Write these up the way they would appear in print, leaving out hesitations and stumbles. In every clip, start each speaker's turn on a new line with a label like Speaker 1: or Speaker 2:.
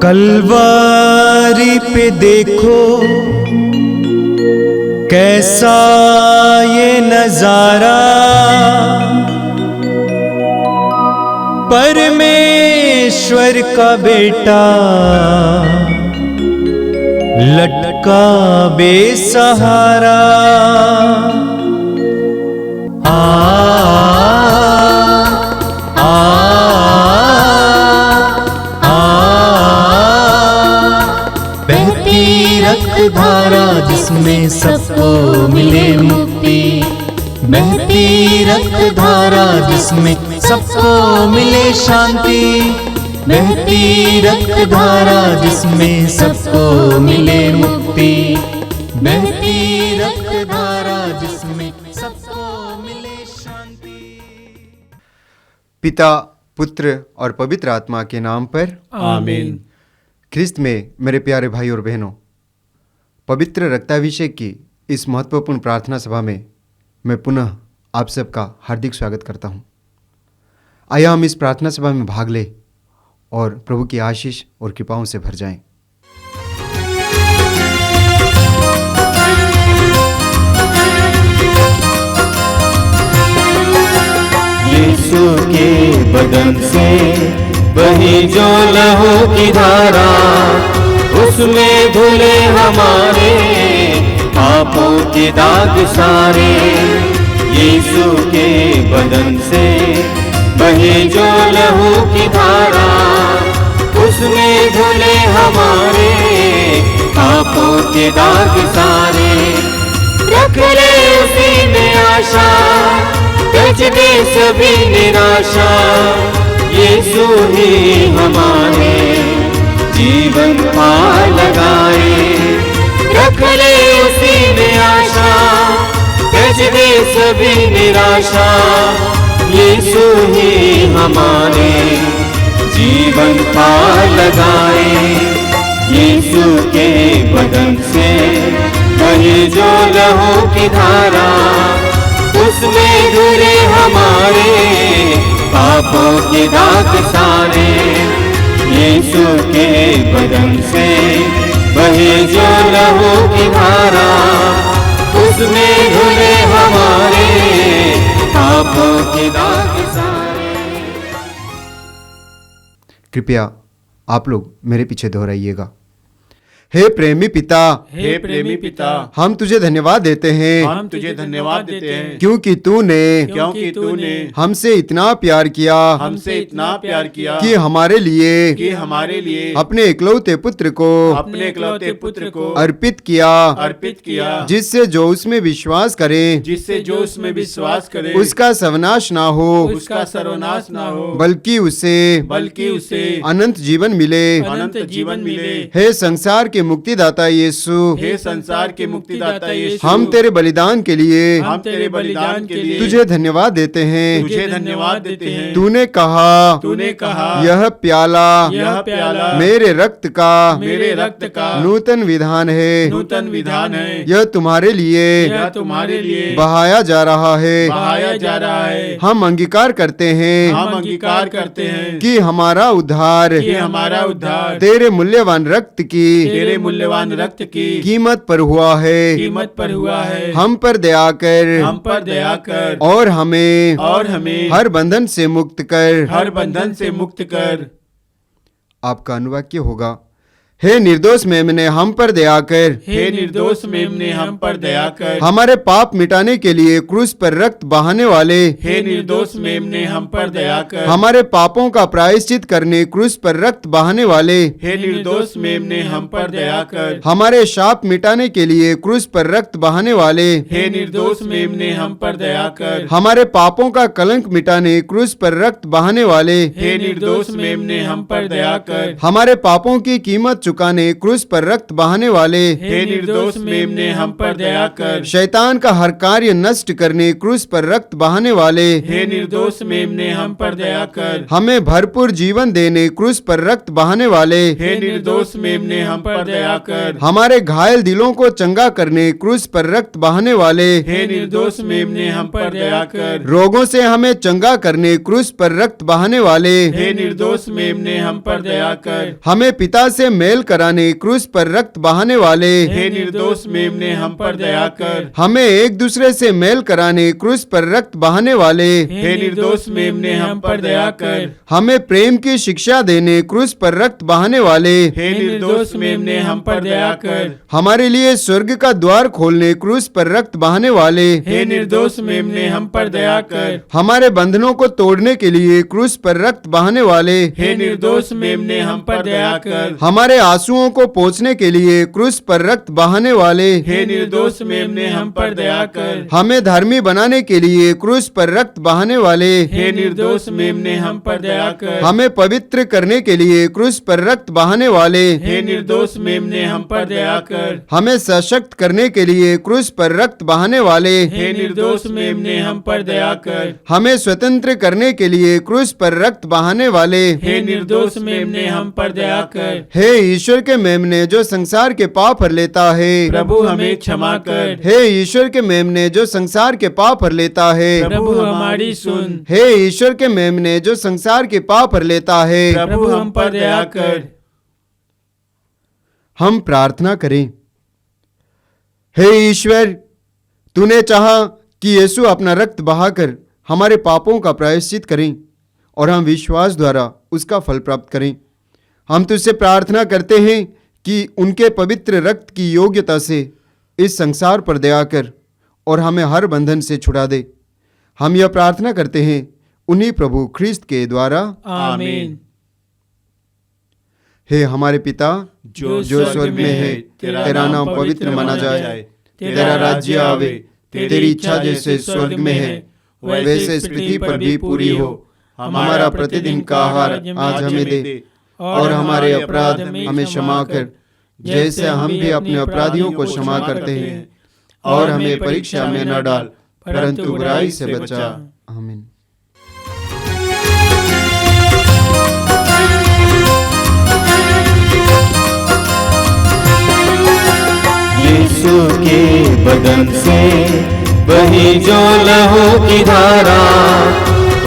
Speaker 1: कलवारी पे देखो कैसा ये नजारा, परमेश्वर का बेटा लटका बेसहारा।
Speaker 2: रक्त धारा जिसमें सबको मिले मुक्ति, बहती रक्त धारा जिसमें सबको मिले शांति, बहती रक्त धारा जिसमें सबको मिले मुक्ति, बहती रक्त धारा जिसमें सबको मिले शांति।
Speaker 3: पिता, पुत्र और पवित्र आत्मा के नाम पर
Speaker 4: आमीन।
Speaker 3: ख्रिस्त में मेरे प्यारे भाई और बहनों, पवित्र रक्ताभिषेक की इस महत्वपूर्ण प्रार्थना सभा में मैं पुनः आप सबका हार्दिक स्वागत करता हूं। आइए हम इस प्रार्थना सभा में भाग लें और प्रभु की आशीष और कृपाओं से भर जाएं।
Speaker 2: यीशु के बदन से बही जो लहू की धारा, उसमें धुले हमारे पापों के दाग सारे। यीशु के बदन से बहे जो लहू की धारा, उसमें धुले हमारे पापों के दाग सारे। रख ले उसी में आशा, त्याज दे सभी निराशा, यीशु ही हमारे जीवन पार लगाए। रख ले उसी में आशा, त्याज दे सभी निराशा, यीशु ही हमारे जीवन पार लगाए। यीशु के बदन से बहे जो लहू की धारा, उसमें धुले हमारे पापों के दाग सारे। यीशु के बदन से बहे जो लहू की धारा, उसमें धुले हमारे पापों के दाग सारे।
Speaker 3: कृपया आप लोग मेरे पीछे दोहराइएगा। हे प्रेमी पिता,
Speaker 4: हे प्रेमी पिता,
Speaker 3: हम तुझे धन्यवाद देते हैं,
Speaker 4: हम तुझे धन्यवाद देते हैं,
Speaker 3: क्योंकि
Speaker 4: तूने
Speaker 3: हमसे इतना प्यार किया,
Speaker 4: हमसे इतना प्यार किया
Speaker 3: कि हमारे लिए अपने इकलौते पुत्र को अर्पित किया, जिससे जो उसमें विश्वास करे उसका सर्वनाश ना हो, बल्कि उसे अनंत जीवन मिले। हे संसार के मुक्तिदाता यीशु, हम तेरे बलिदान के लिए तुझे धन्यवाद देते हैं। तूने कहा यह प्याला मेरे रक्त का नूतन विधान है, यह तुम्हारे लिए बहाया जा रहा है। हम अंगीकार करते हैं कि हमारा उद्धार तेरे मूल्यवान रक्त की कीमत पर हुआ है। हम पर दया कर और हमें हर बंधन से मुक्त कर। आपका अनुवाक्य होगा, हे निर्दोष मेमने हम पर दया कर, हमारे पाप मिटाने के लिए क्रूस पर रक्त बहाने वाले, हमारे पापों का प्रायश्चित करने क्रूस पर रक्त बहाने वाले, हमारे शाप मिटाने के लिए क्रूस पर रक्त बहाने वाले, हमारे पापों का कलंक मिटाने क्रूस पर रक्त बहाने वाले, हमारे पापों की कीमत चुकाने क्रूस पर रक्त बहाने वाले,
Speaker 4: हे निर्दोष मेमने हम पर दया कर।
Speaker 3: शैतान का हर कार्य नष्ट करने क्रूस पर रक्त बहाने वाले,
Speaker 4: हे निर्दोष मेमने हम पर दया कर।
Speaker 3: हमें भरपूर जीवन देने क्रूस पर रक्त बहाने वाले,
Speaker 4: हे निर्दोष मेमने हम पर दया कर।
Speaker 3: हमारे घायल दिलों को चंगा करने क्रूस पर रक्त बहाने वाले,
Speaker 4: हे निर्दोष मेमने हम पर दया कर।
Speaker 3: रोगों से हमें चंगा करने क्रूस पर रक्त बहाने वाले,
Speaker 4: हे निर्दोष मेमने हम पर दया कर।
Speaker 3: हमें पिता से मेल कराने क्रूस पर रक्त बहाने वाले,
Speaker 4: हे निर्दोष मेमने हम पर दया कर।
Speaker 3: हमें एक दूसरे से मेल कराने क्रूस पर रक्त बहाने वाले,
Speaker 4: हे निर्दोष मेमने हम पर दया कर।
Speaker 3: हमें प्रेम की शिक्षा देने क्रूस पर रक्त बहाने वाले,
Speaker 4: हे निर्दोष मेमने हम पर दया कर।
Speaker 3: हमारे लिए स्वर्ग का द्वार खोलने क्रूस पर रक्त बहाने वाले,
Speaker 4: हे निर्दोष मेमने हम पर दया कर।
Speaker 3: हमारे बंधनों को तोड़ने के लिए क्रूस पर रक्त बहाने वाले,
Speaker 4: हे निर्दोष मेमने हम पर दया कर।
Speaker 3: हमारे आंसुओं को पोंछने के लिए क्रूस पर रक्त बहाने वाले,
Speaker 4: हे निर्दोष मेमने हम पर दया कर।
Speaker 3: हमें धर्मी बनाने के लिए क्रूस पर रक्त बहाने वाले,
Speaker 4: हे निर्दोष मेमने हम पर दया कर।
Speaker 3: हमें पवित्र करने के लिए क्रूस पर रक्त बहाने वाले,
Speaker 4: हे निर्दोष मेमने हम पर दया कर।
Speaker 3: हमें सशक्त करने के लिए क्रूस पर रक्त बहाने वाले,
Speaker 4: हे निर्दोष मेमने हम पर दया कर।
Speaker 3: हमें स्वतंत्र करने के लिए क्रूस पर रक्त बहाने वाले,
Speaker 4: हे निर्दोष मेमने हम पर दया कर।
Speaker 3: हे ईश्वर के मेमने जो संसार के पाप हर लेता है,
Speaker 4: प्रभु हमें क्षमा कर।
Speaker 3: हे ईश्वर के मेमने जो संसार के पाप हर लेता है,
Speaker 4: प्रभु हमारी सुन।
Speaker 3: हे ईश्वर के मेमने जो संसार के पाप हर लेता है,
Speaker 4: प्रभु हम पर दया कर।
Speaker 3: हम प्रार्थना करें। हे ईश्वर, तूने चाहा कि यीशु अपना रक्त बहाकर हमारे पापों का प्रायश्चित करें और हम विश्वास द्वारा उसका फल प्राप्त करें। हम तुझसे प्रार्थना करते हैं कि उनके पवित्र रक्त की योग्यता से इस संसार पर दया कर और हमें हर बंधन से छुड़ा दे। हम यह प्रार्थना करते हैं उन्हीं प्रभु ख्रिस्त के द्वारा,
Speaker 4: आमीन।
Speaker 3: हे हमारे पिता
Speaker 4: जो
Speaker 3: स्वर्ग में है, तेरा नाम पवित्र माना जाए, तेरा राज्य आवे, तेरी इच्छा जैसे स्वर्ग में है वैसे इस पृथ्वी पर भी पूरी हो। हमारा प्रतिदिन का आहार आज हमें दे और हमारे अपराध हमें क्षमा कर जैसे हम भी अपने अपराधियों को क्षमा करते हैं, और हमें परीक्षा में न डाल परंतु बुराई से बचा। आमीन।
Speaker 2: यीशु के बदन से बही जो लहू की धारा,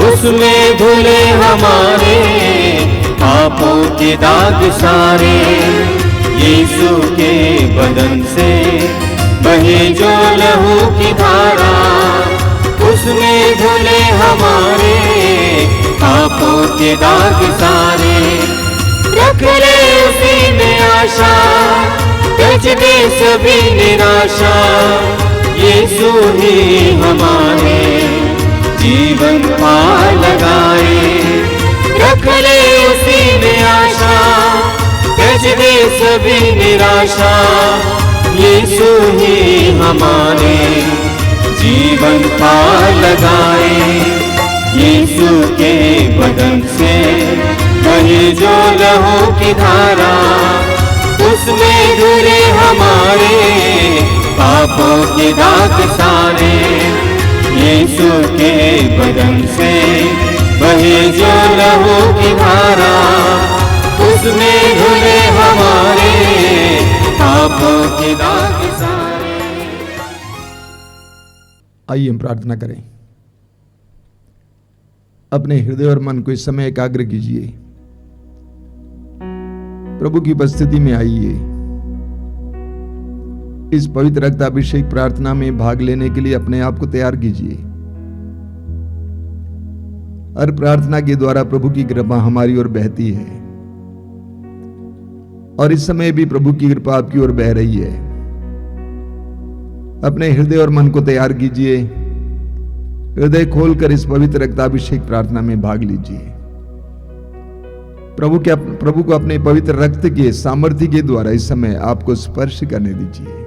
Speaker 2: उसमें धुले हमारे पापों के दाग सारे। यीशु के बदन से बही जो लहू की धारा, उसमें धुले हमारे पापों के दाग सारे। रख ले उसी में आशा, त्याज दे सभी निराशा। यीशु ही हमारे जीवन पार लगाए। रख ले उसी में आशा, त्याज दे सभी निराशा। यीशु ही हमारे जीवन पार लगाए। यीशु के बदन से बही जो लहू की धारा, उसमें धुले हमारे पापों के दाग सारे। यीशु के बदन से बही जो लहू की धारा, उसमें धुले हमारे पापों के दाग सारे।
Speaker 5: आइए हम प्रार्थना करें। अपने हृदय और मन को इस समय एकाग्र कीजिए। प्रभु की उपस्थिति में आइए। इस पवित्र रक्ताभिषेक प्रार्थना में भाग लेने के लिए अपने आप को तैयार कीजिए। हर प्रार्थना के द्वारा प्रभु की कृपा हमारी ओर बहती है, और इस समय भी प्रभु की कृपा आपकी ओर बह रही है। अपने हृदय और मन को तैयार कीजिए। हृदय खोलकर इस पवित्र रक्ताभिषेक प्रार्थना में भाग लीजिए। प्रभु को अपने पवित्र रक्त के सामर्थ्य के द्वारा इस समय आपको स्पर्श करने दीजिए।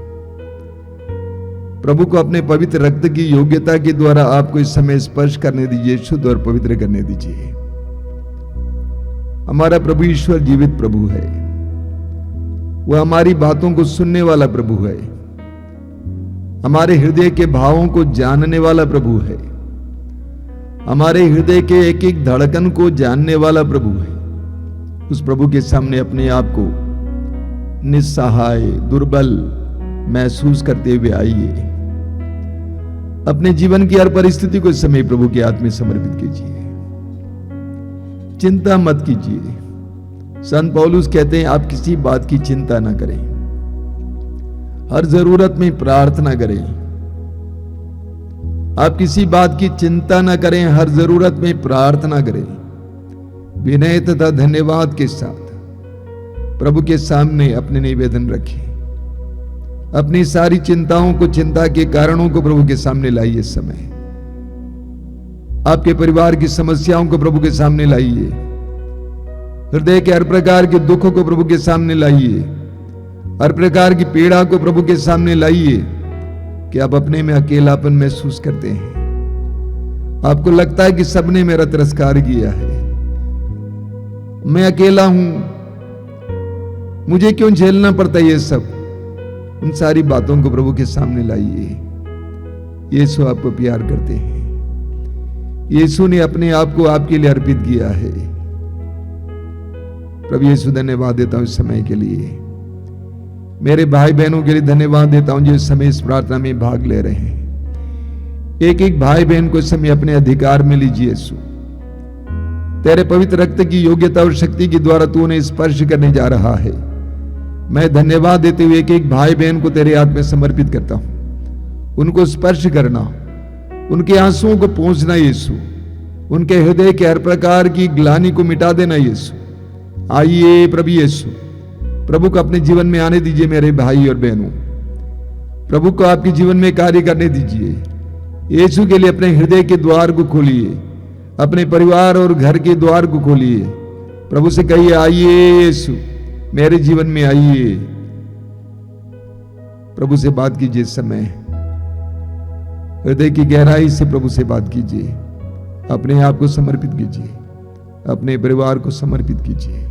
Speaker 5: प्रभु को अपने पवित्र रक्त की योग्यता के द्वारा आपको इस समय स्पर्श करने दीजिए, शुद्ध और पवित्र करने दीजिए। हमारा प्रभु ईश्वर जीवित प्रभु है। वह हमारी बातों को सुनने वाला प्रभु है, हमारे हृदय के भावों को जानने वाला प्रभु है, हमारे हृदय के एक एक धड़कन को जानने वाला प्रभु है। उस प्रभु के सामने अपने आप को निस्सहाय, दुर्बल महसूस करते हुए आइए। अपने जीवन की हर परिस्थिति को इस समय प्रभु के हाथ में समर्पित कीजिए। चिंता मत कीजिए। संत पौलुस कहते हैं, आप किसी बात की चिंता ना करें, हर जरूरत में प्रार्थना करें। आप किसी बात की चिंता ना करें, हर जरूरत में प्रार्थना करें। विनय तथा धन्यवाद के साथ प्रभु के सामने अपने निवेदन रखें। अपनी सारी चिंताओं को, चिंता के कारणों को प्रभु के सामने लाइए। इस समय आपके परिवार की समस्याओं को प्रभु के सामने लाइए। हृदय के हर प्रकार के दुखों को प्रभु के सामने लाइए। हर प्रकार की पीड़ा को प्रभु के सामने लाइए कि आप अपने में अकेलापन महसूस करते हैं। आपको लगता है कि सबने मेरा तिरस्कार किया है, मैं अकेला हूं, मुझे क्यों झेलना पड़ता है ये सब। उन सारी बातों को प्रभु के सामने लाइए। यीशु आपको प्यार करते हैं। यीशु ने अपने आप को आपके लिए अर्पित किया है। प्रभु यीशु, धन्यवाद देता हूं इस समय के लिए। मेरे भाई बहनों के लिए धन्यवाद देता हूं जो इस समय इस प्रार्थना में भाग ले रहे हैं। एक एक भाई बहन को इस समय अपने अधिकार में लीजिए। यीशु, तेरे पवित्र रक्त की योग्यता और शक्ति के द्वारा तू उन्हें स्पर्श करने जा रहा है। मैं धन्यवाद देते हुए एक एक भाई बहन को तेरे हाथ में समर्पित करता हूं। उनको स्पर्श करना, उनके आंसुओं को पोंछना यीशु, उनके हृदय के हर प्रकार की ग्लानि को मिटा देना यीशु। आइए प्रभु यीशु, प्रभु को अपने जीवन में आने दीजिए। मेरे भाई और बहनों, प्रभु को आपके जीवन में कार्य करने दीजिए। यीशु के लिए अपने हृदय के द्वार को खोलिए, अपने परिवार और घर के द्वार को खोलिए। प्रभु से कहिए, आइए यीशु मेरे जीवन में आइए। प्रभु से बात कीजिए। इस समय हृदय की गहराई से प्रभु से बात कीजिए। अपने आप को समर्पित कीजिए, अपने परिवार को समर्पित कीजिए।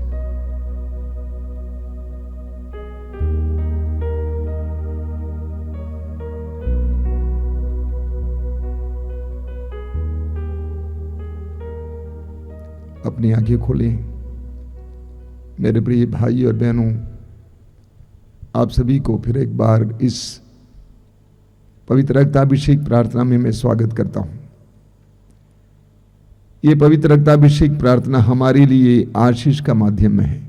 Speaker 5: अपनी आंखें खोलें। मेरे प्रिय भाई और बहनों, आप सभी को फिर एक बार इस पवित्र रक्ताभिषेक प्रार्थना में मैं स्वागत करता हूं। यह पवित्र रक्ताभिषेक प्रार्थना हमारे लिए आशीष का माध्यम है,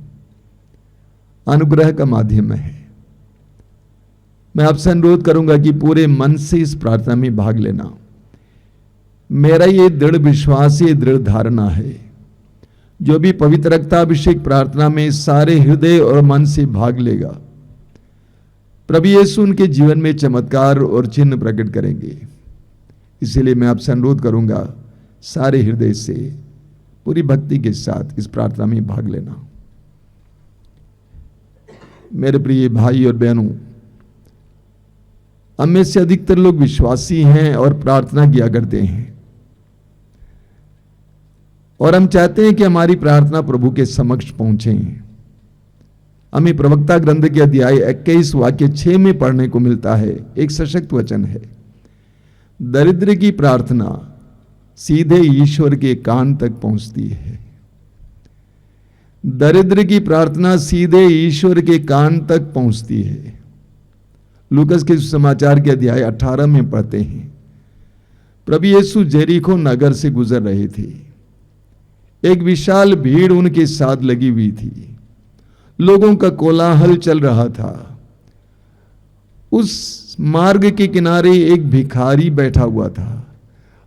Speaker 5: अनुग्रह का माध्यम है। मैं आपसे अनुरोध करूंगा कि पूरे मन से इस प्रार्थना में भाग लेना। मेरा ये दृढ़ विश्वास, ये दृढ़ धारणा है, जो भी पवित्र रक्ताभिषेक प्रार्थना में सारे हृदय और मन से भाग लेगा, प्रभु यीशु उनके जीवन में चमत्कार और चिन्ह प्रकट करेंगे। इसीलिए मैं आपसे अनुरोध करूंगा, सारे हृदय से पूरी भक्ति के साथ इस प्रार्थना में भाग लेना। मेरे प्रिय भाई और बहनों, हम में से अधिकतर लोग विश्वासी हैं और प्रार्थना किया करते हैं, और हम चाहते हैं कि हमारी प्रार्थना प्रभु के समक्ष पहुंचे। हमें प्रवक्ता ग्रंथ के अध्याय 21 वाक्य 6 में पढ़ने को मिलता है, एक सशक्त वचन है, दरिद्र की प्रार्थना सीधे ईश्वर के कान तक पहुंचती है। दरिद्र की प्रार्थना सीधे ईश्वर के कान तक पहुंचती है। लूकस के समाचार के अध्याय 18 में पढ़ते हैं, प्रभु यीशु जेरिको नगर से गुजर रहे थे। एक विशाल भीड़ उनके साथ लगी हुई थी, लोगों का कोलाहल चल रहा था। उस मार्ग के किनारे एक भिखारी बैठा हुआ था,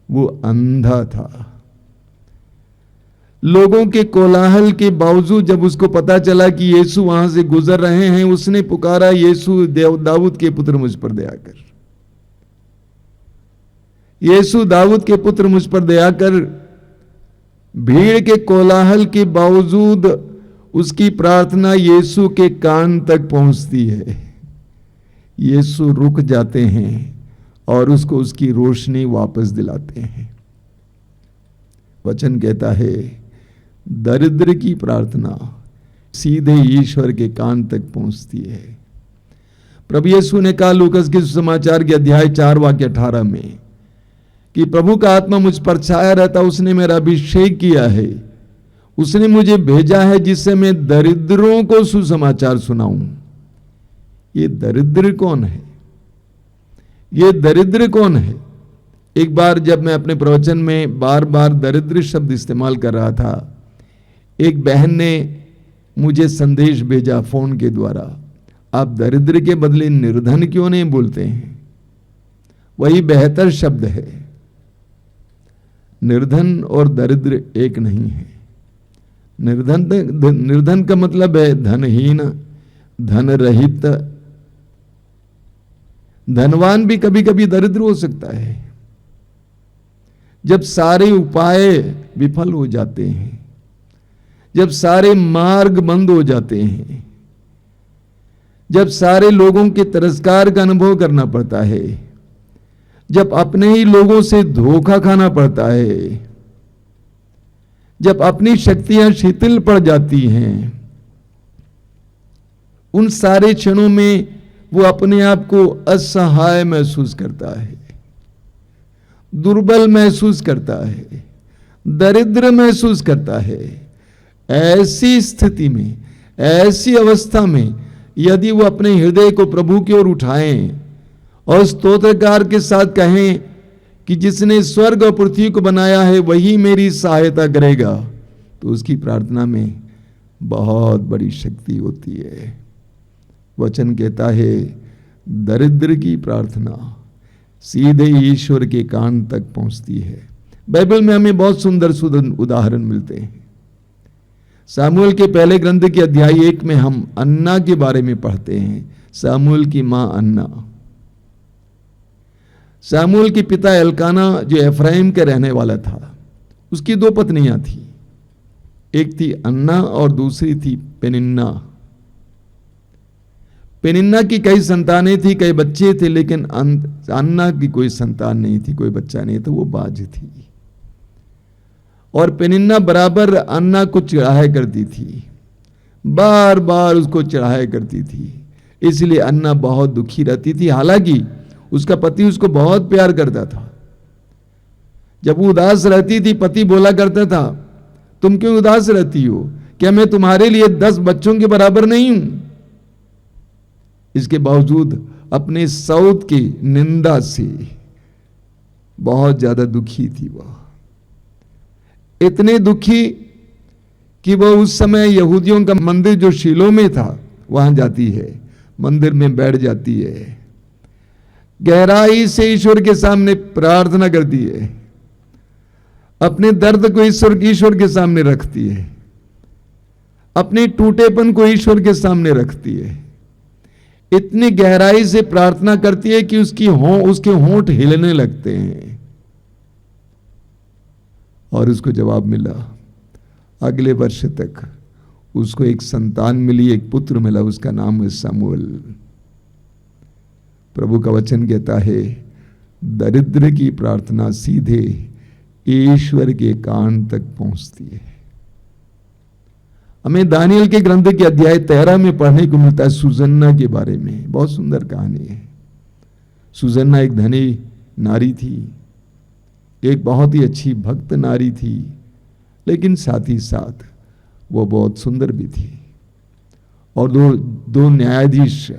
Speaker 5: वो अंधा था। लोगों के कोलाहल के बावजूद जब उसको पता चला कि यीशु वहां से गुजर रहे हैं, उसने पुकारा, यीशु दाऊद के पुत्र मुझ पर दया कर। यीशु दाऊद के पुत्र मुझ पर दया कर। भीड़ के कोलाहल के बावजूद उसकी प्रार्थना यीशु के कान तक पहुंचती है। यीशु रुक जाते हैं और उसको उसकी रोशनी वापस दिलाते हैं। वचन कहता है, दरिद्र की प्रार्थना सीधे ईश्वर के कान तक पहुंचती है। प्रभु यीशु ने कहा लूकस के सुसमाचार के अध्याय 4 वाक्य 18 में कि प्रभु का आत्मा मुझ पर छाया रहता, उसने मेरा अभिषेक किया है, उसने मुझे भेजा है जिससे मैं दरिद्रों को सुसमाचार सुनाऊं। ये दरिद्र कौन है? ये दरिद्र कौन है? एक बार जब मैं अपने प्रवचन में बार बार दरिद्र शब्द इस्तेमाल कर रहा था, एक बहन ने मुझे संदेश भेजा फोन के द्वारा, आप दरिद्र के बदले निर्धन क्यों नहीं बोलते हैं? वही बेहतर शब्द है। निर्धन और दरिद्र एक नहीं है। निर्धन का मतलब है धनहीन, धन रहित। धनवान भी कभी कभी दरिद्र हो सकता है। जब सारे उपाय विफल हो जाते हैं, जब सारे मार्ग बंद हो जाते हैं, जब सारे लोगों के तिरस्कार का अनुभव करना पड़ता है, जब अपने ही लोगों से धोखा खाना पड़ता है, जब अपनी शक्तियां शिथिल पड़ जाती हैं, उन सारे क्षणों में वो अपने आप को असहाय महसूस करता है, दुर्बल महसूस करता है, दरिद्र महसूस करता है। ऐसी स्थिति में, ऐसी अवस्था में यदि वो अपने हृदय को प्रभु की ओर उठाएं और स्तोत्रकार के साथ कहें कि जिसने स्वर्ग और पृथ्वी को बनाया है वही मेरी सहायता करेगा, तो उसकी प्रार्थना में बहुत बड़ी शक्ति होती है। वचन कहता है दरिद्र की प्रार्थना सीधे ईश्वर के कान तक पहुंचती है। बाइबल में हमें बहुत सुंदर सुंदर उदाहरण मिलते हैं। सामुएल के पहले ग्रंथ के अध्याय 1 में हम अन्ना के बारे में पढ़ते हैं। सामुएल की मां अन्ना। सामुएल के पिता एल्काना जो एफ्राइम के रहने वाला था, उसकी 2 पत्नियां थी। एक थी अन्ना और दूसरी थी पेनिन्ना। पेनिन्ना की कई संतानें थी, कई बच्चे थे, लेकिन अन्ना की कोई संतान नहीं थी, कोई बच्चा नहीं था, वो बाज थी। और पेनिन्ना बराबर अन्ना को चढ़ाया करती थी, बार बार उसको चढ़ाया करती थी। इसलिए अन्ना बहुत दुखी रहती थी। हालांकि उसका पति उसको बहुत प्यार करता था। जब वो उदास रहती थी, पति बोला करता था, तुम क्यों उदास रहती हो? क्या मैं तुम्हारे लिए 10 बच्चों के बराबर नहीं हूं? इसके बावजूद अपने सौत की निंदा से बहुत ज्यादा दुखी थी वह। इतने दुखी कि वह उस समय यहूदियों का मंदिर जो शीलो में था वहां जाती है, मंदिर में बैठ जाती है, गहराई से ईश्वर के सामने प्रार्थना करती है, अपने दर्द को ईश्वर के सामने रखती है, अपने टूटेपन को ईश्वर के सामने रखती है। इतनी गहराई से प्रार्थना करती है कि उसके होंठ हिलने लगते हैं। और उसको जवाब मिला। अगले वर्ष तक उसको एक संतान मिली, एक पुत्र मिला, उसका नाम है सामुएल। प्रभु का वचन कहता है दरिद्र की प्रार्थना सीधे ईश्वर के कान तक पहुंचती है। हमें दानियल के ग्रंथ के अध्याय 13 में पढ़ने को मिलता है सुजन्ना के बारे में। बहुत सुंदर कहानी है। सुजन्ना एक धनी नारी थी, एक बहुत ही अच्छी भक्त नारी थी, लेकिन साथ ही साथ वो बहुत सुंदर भी थी। और दो न्यायाधीश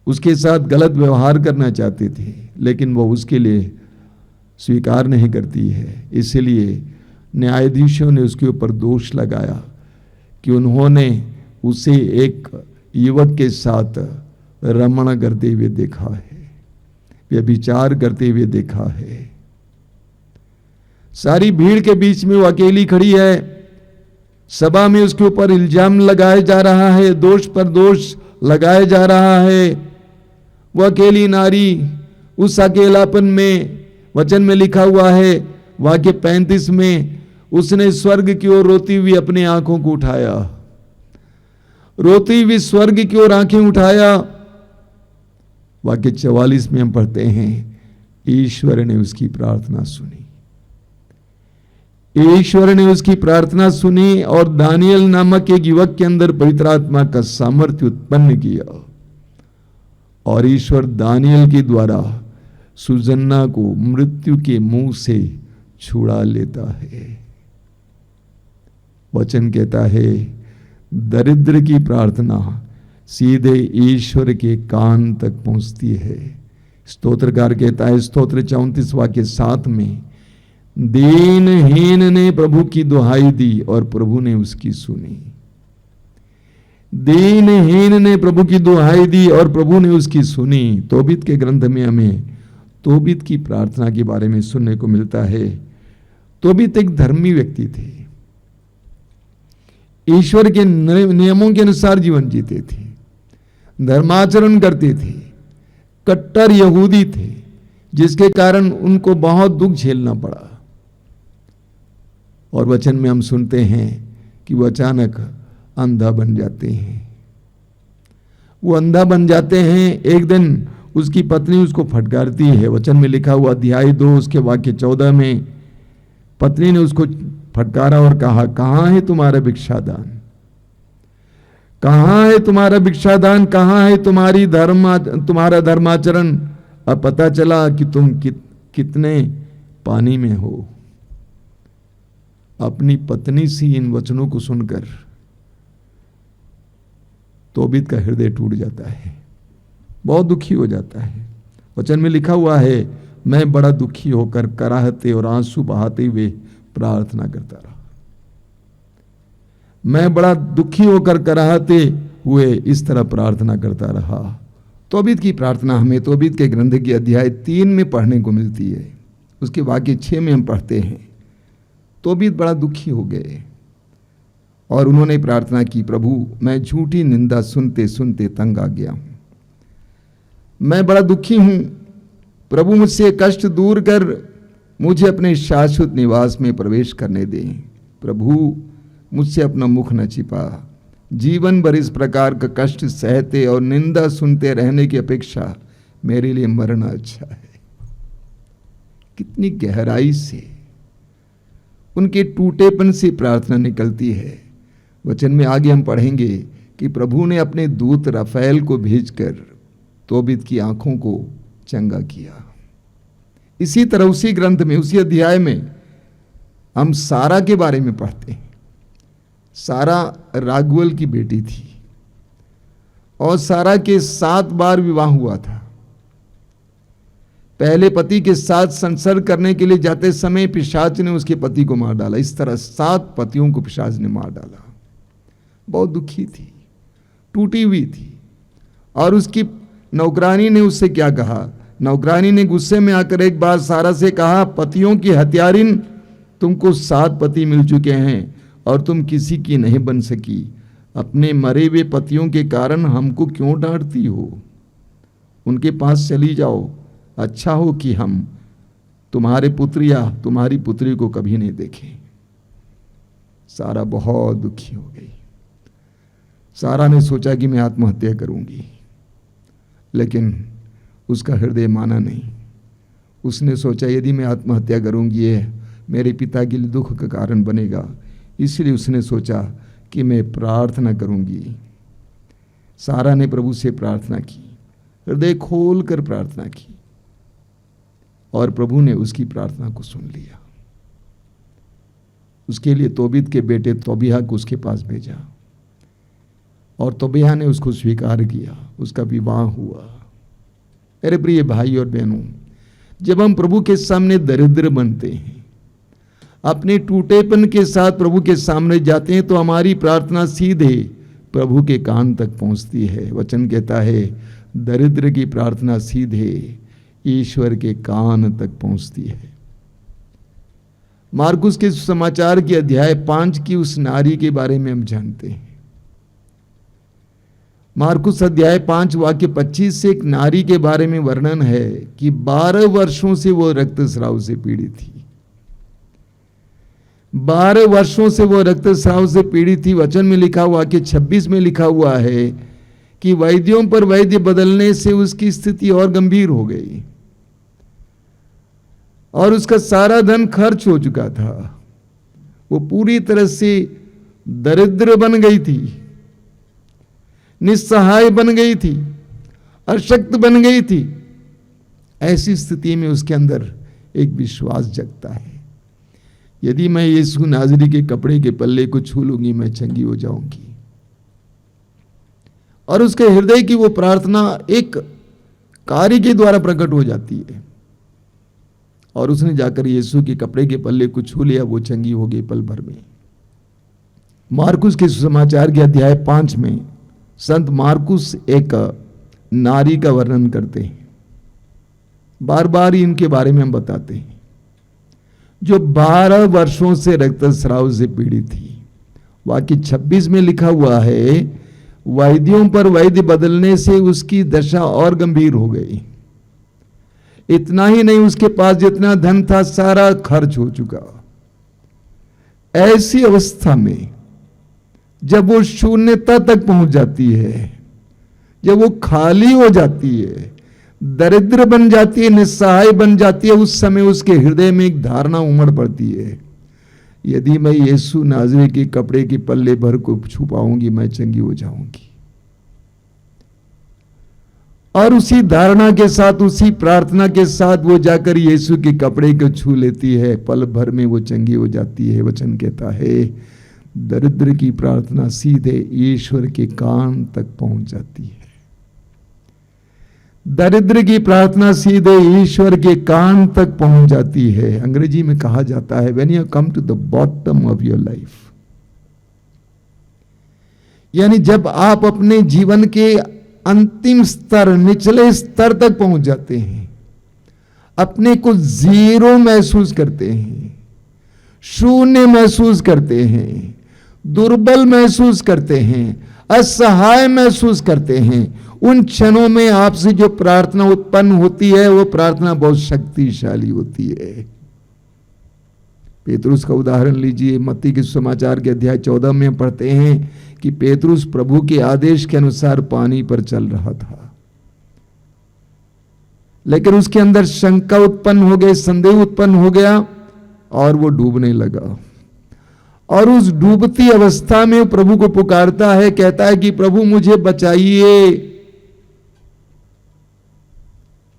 Speaker 5: उसके साथ गलत व्यवहार करना चाहते थे, लेकिन वो उसके लिए स्वीकार नहीं करती है। इसलिए न्यायाधीशों ने उसके ऊपर दोष लगाया कि उन्होंने उसे एक युवक के साथ रमण करते हुए देखा है, व्यभिचार करते हुए देखा है। सारी भीड़ के बीच में वो अकेली खड़ी है, सभा में उसके ऊपर इल्जाम लगाया जा रहा है, दोष पर दोष लगाया जा रहा है। वो अकेली नारी उस अकेलापन में, वचन में लिखा हुआ है वाक्य 35 में, उसने स्वर्ग की ओर रोती हुई अपनी आंखों को उठाया, रोती हुई स्वर्ग की ओर आंखें उठाया। वाक्य 44 में हम पढ़ते हैं ईश्वर ने उसकी प्रार्थना सुनी। ईश्वर ने उसकी प्रार्थना सुनी और दानियल नामक एक युवक के अंदर पवित्र आत्मा का सामर्थ्य उत्पन्न किया और ईश्वर दानियल के द्वारा सुजन्ना को मृत्यु के मुंह से छुड़ा लेता है। वचन कहता है दरिद्र की प्रार्थना सीधे ईश्वर के कान तक पहुंचती है। स्तोत्रकार कहता है स्तोत्र 34 वाक्य 7 में, दीनहीन ने प्रभु की दुहाई दी और प्रभु ने उसकी सुनी। दीनहीन ने प्रभु की दुहाई दी और प्रभु ने उसकी सुनी। तोबीत के ग्रंथ में हमें तोबीत की प्रार्थना के बारे में सुनने को मिलता है। तोबीत एक धर्मी व्यक्ति थे, ईश्वर के नियमों के अनुसार जीवन जीते थे, धर्माचरण करते थे, कट्टर यहूदी थे, जिसके कारण उनको बहुत दुख झेलना पड़ा। और वचन में हम सुनते हैं कि वो अचानक अंधा बन जाते हैं। वो अंधा बन जाते हैं। एक दिन उसकी पत्नी उसको फटकारती है। वचन में लिखा हुआ अध्याय 2 उसके वाक्य 14 में पत्नी ने उसको फटकारा और कहा, कहां है तुम्हारा भिक्षादान? कहां है तुम्हारा भिक्षादान? कहां है तुम्हारा धर्माचरण? अब पता चला कि तुम कितने पानी में हो। अपनी पत्नी से इन वचनों को सुनकर तोबीत का हृदय टूट जाता है, बहुत दुखी हो जाता है। वचन में लिखा हुआ है, मैं बड़ा दुखी होकर कराहते और आंसू बहाते हुए प्रार्थना करता रहा। मैं बड़ा दुखी होकर कराहते हुए इस तरह प्रार्थना करता रहा। तोबीत की प्रार्थना हमें तोबीत के ग्रंथ के अध्याय 3 में पढ़ने को मिलती है। उसके वाक्य 6 में हम पढ़ते हैं, तोबीत बड़ा दुखी हो गए और उन्होंने प्रार्थना की, प्रभु मैं झूठी निंदा सुनते सुनते तंग आ गया हूं। मैं बड़ा दुखी हूं, प्रभु मुझसे कष्ट दूर कर मुझे अपने शाश्वत निवास में प्रवेश करने दें। प्रभु मुझसे अपना मुख न छिपा। जीवन भर इस प्रकार का कष्ट सहते और निंदा सुनते रहने की अपेक्षा मेरे लिए मरना अच्छा है। कितनी गहराई से उनके टूटेपन से प्रार्थना निकलती है। वचन में आगे हम पढ़ेंगे कि प्रभु ने अपने दूत राफेल को भेजकर तोबीत की आंखों को चंगा किया। इसी तरह उसी ग्रंथ में उसी अध्याय में हम सारा के बारे में पढ़ते हैं। सारा रागुएल की बेटी थी और सारा के 7 बार विवाह हुआ था। पहले पति के साथ संसर्ग करने के लिए जाते समय पिशाच ने उसके पति को मार डाला। इस तरह 7 पतियों को पिशाच ने मार डाला। बहुत दुखी थी, टूटी हुई थी। और उसकी नौकरानी ने उससे क्या कहा? नौकरानी ने गुस्से में आकर एक बार सारा से कहा, पतियों की हत्यारिन, तुमको 7 पति मिल चुके हैं और तुम किसी की नहीं बन सकी। अपने मरे हुए पतियों के कारण हमको क्यों डांटती हो? उनके पास चली जाओ। अच्छा हो कि हम तुम्हारे पुत्र या तुम्हारी पुत्री को कभी नहीं देखें। सारा बहुत दुखी हो गई। सारा ने सोचा कि मैं आत्महत्या करूंगी, लेकिन उसका हृदय माना नहीं। उसने सोचा यदि मैं आत्महत्या करूंगी ये मेरे पिता के लिए दुख का कारण बनेगा, इसलिए उसने सोचा कि मैं प्रार्थना करूंगी। सारा ने प्रभु से प्रार्थना की, हृदय खोल कर प्रार्थना की और प्रभु ने उसकी प्रार्थना को सुन लिया। उसके लिए तोबीत के बेटे तोबिया को उसके पास भेजा और तोबिया ने उसको स्वीकार किया। उसका विवाह हुआ। मेरे प्रिय भाई और बहनों, जब हम प्रभु के सामने दरिद्र बनते हैं, अपने टूटेपन के साथ प्रभु के सामने जाते हैं, तो हमारी प्रार्थना सीधे प्रभु के कान तक पहुंचती है। वचन कहता है दरिद्र की प्रार्थना सीधे ईश्वर के कान तक पहुंचती है। मार्कुस के समाचार के अध्याय 5 की उस नारी के बारे में हम जानते हैं। मार्कुस अध्याय 5 वाक्य 25 से एक नारी के बारे में वर्णन है कि 12 वर्षों से वो रक्तस्राव से पीड़ित थी। 12 वर्षों से वो रक्तस्राव से पीड़ित थी। वचन में लिखा हुआ कि 26 में लिखा हुआ है कि वैद्यों पर वैद्य बदलने से उसकी स्थिति और गंभीर हो गई और उसका सारा धन खर्च हो चुका था। वो पूरी तरह से दरिद्र बन गई थी, निस्सहाय बन गई थी, अशक्त बन गई थी। ऐसी स्थिति में उसके अंदर एक विश्वास जगता है, यदि मैं यीशु नाज़री के कपड़े के पल्ले को छू लूंगी मैं चंगी हो जाऊंगी। और उसके हृदय की वो प्रार्थना एक कार्य के द्वारा प्रकट हो जाती है, और उसने जाकर यीशु के कपड़े के पल्ले को छू लिया, वो चंगी हो गई पल भर में। मार्कुस के सुसमाचार के अध्याय 5 में संत मार्कुस एक नारी का वर्णन करते हैं, बार बार इनके बारे में हम बताते हैं, जो 12 वर्षों से रक्तस्राव से पीड़ित थी। वाक्य 26 में लिखा हुआ है, वैद्यों पर वैद्य बदलने से उसकी दशा और गंभीर हो गई। इतना ही नहीं, उसके पास जितना धन था सारा खर्च हो चुका। ऐसी अवस्था में जब वो शून्यता तक पहुंच जाती है, जब वो खाली हो जाती है, दरिद्र बन जाती है, निस्सहाय बन जाती है, उस समय उसके हृदय में एक धारणा उमड़ पड़ती है, यदि मैं यीशु नाज़री के कपड़े के पल्ले भर को छू पाऊंगी मैं चंगी हो जाऊंगी। और उसी धारणा के साथ, उसी प्रार्थना के साथ वो जाकर यीशु के कपड़े को छू लेती है, पल भर में वो चंगी हो जाती है। वचन कहता है, दरिद्र की प्रार्थना सीधे ईश्वर के कान तक पहुंच जाती है। दरिद्र की प्रार्थना सीधे ईश्वर के कान तक पहुंच जाती है। अंग्रेजी में कहा जाता है, when you come to the bottom of your life, यानी जब आप अपने जीवन के अंतिम स्तर, निचले स्तर तक पहुंच जाते हैं, अपने को जीरो महसूस करते हैं, शून्य महसूस करते हैं, दुर्बल महसूस करते हैं, असहाय महसूस करते हैं, उन क्षणों में आपसे जो प्रार्थना उत्पन्न होती है वो प्रार्थना बहुत शक्तिशाली होती है। पेतरुस का उदाहरण लीजिए, मत्ती के सुसमाचार के अध्याय 14 में पढ़ते हैं कि पेतरुस प्रभु के आदेश के अनुसार पानी पर चल रहा था, लेकिन उसके अंदर शंका उत्पन्न हो गई, संदेह उत्पन्न हो गया और वो डूबने लगा। और उस डूबती अवस्था में प्रभु को पुकारता है, कहता है कि प्रभु मुझे बचाइए।